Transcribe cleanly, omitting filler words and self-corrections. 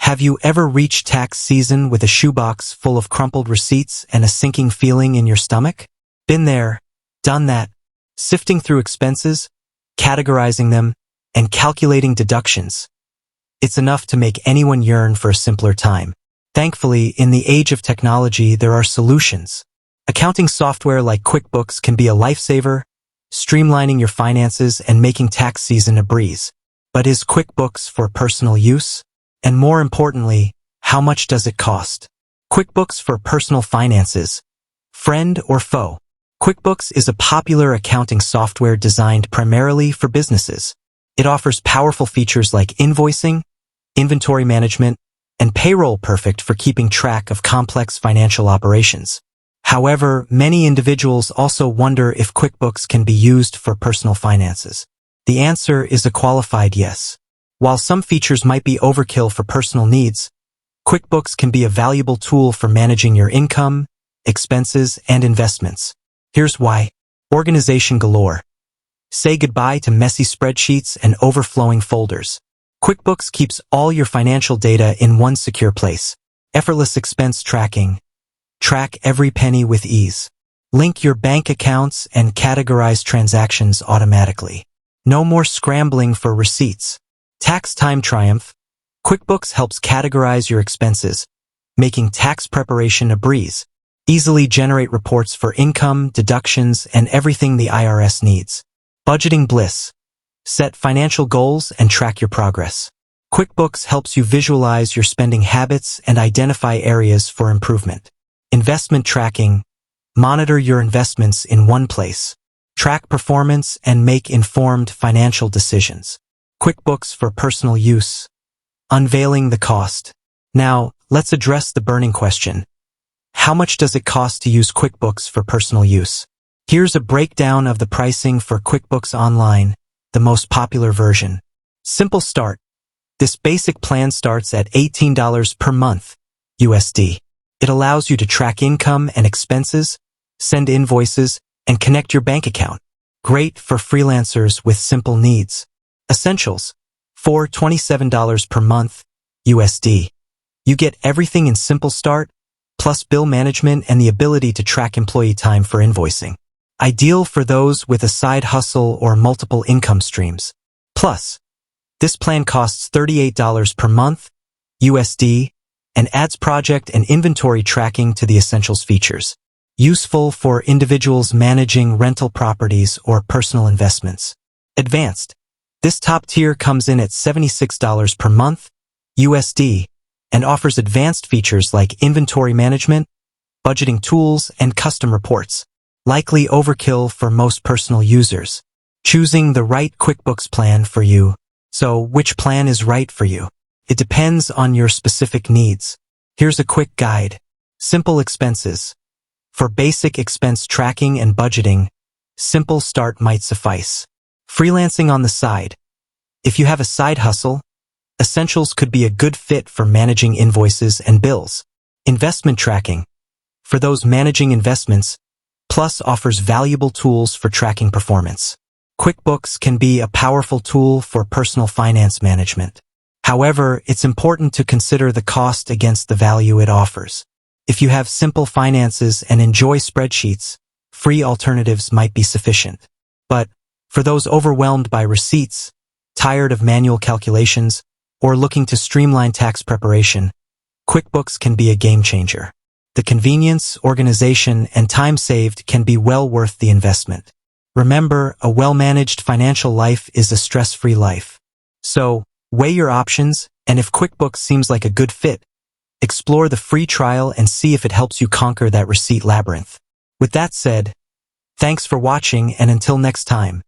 Have you ever reached tax season with a shoebox full of crumpled receipts and a sinking feeling in your stomach? Been there, done that, sifting through expenses, categorizing them, and calculating deductions. It's enough to make anyone yearn for a simpler time. Thankfully, in the age of technology, there are solutions. Accounting software like QuickBooks can be a lifesaver, streamlining your finances and making tax season a breeze. But is QuickBooks for personal use? And more importantly, how much does it cost? QuickBooks for personal finances. Friend or foe? QuickBooks is a popular accounting software designed primarily for businesses. It offers powerful features like invoicing, inventory management, and payroll, perfect for keeping track of complex financial operations. However, many individuals also wonder if QuickBooks can be used for personal finances. The answer is a qualified yes. While some features might be overkill for personal needs, QuickBooks can be a valuable tool for managing your income, expenses, and investments. Here's why. Organization galore. Say goodbye to messy spreadsheets and overflowing folders. QuickBooks keeps all your financial data in one secure place. Effortless expense tracking. Track every penny with ease. Link your bank accounts and categorize transactions automatically. No more scrambling for receipts. Tax time triumph. QuickBooks helps categorize your expenses, making tax preparation a breeze. Easily generate reports for income, deductions, and everything the IRS needs. Budgeting bliss. Set financial goals and track your progress. QuickBooks helps you visualize your spending habits and identify areas for improvement. Investment tracking. Monitor your investments in one place. Track performance and make informed financial decisions. QuickBooks for personal use. Unveiling the cost. Now, let's address the burning question. How much does it cost to use QuickBooks for personal use? Here's a breakdown of the pricing for QuickBooks Online, the most popular version. Simple start. This basic plan starts at $18 per month, USD. It allows you to track income and expenses, send invoices, and connect your bank account. Great for freelancers with simple needs. Essentials. For $27 per month, USD. You get everything in Simple Start, plus bill management and the ability to track employee time for invoicing. Ideal for those with a side hustle or multiple income streams. Plus, this plan costs $38 per month, USD, and adds project and inventory tracking to the Essentials features. Useful for individuals managing rental properties or personal investments. Advanced. This top tier comes in at $76 per month, USD, and offers advanced features like inventory management, budgeting tools, and custom reports. Likely overkill for most personal users. Choosing the right QuickBooks plan for you. So, which plan is right for you? It depends on your specific needs. Here's a quick guide. Simple expenses. For basic expense tracking and budgeting, Simple Start might suffice. Freelancing on the side. If you have a side hustle, Essentials could be a good fit for managing invoices and bills. Investment tracking. For those managing investments, Plus offers valuable tools for tracking performance. QuickBooks can be a powerful tool for personal finance management. However, it's important to consider the cost against the value it offers. If you have simple finances and enjoy spreadsheets, free alternatives might be sufficient. But for those overwhelmed by receipts, tired of manual calculations, or looking to streamline tax preparation, QuickBooks can be a game changer. The convenience, organization, and time saved can be well worth the investment. Remember, a well-managed financial life is a stress-free life. So, weigh your options, and if QuickBooks seems like a good fit, explore the free trial and see if it helps you conquer that receipt labyrinth. With that said, thanks for watching, and until next time.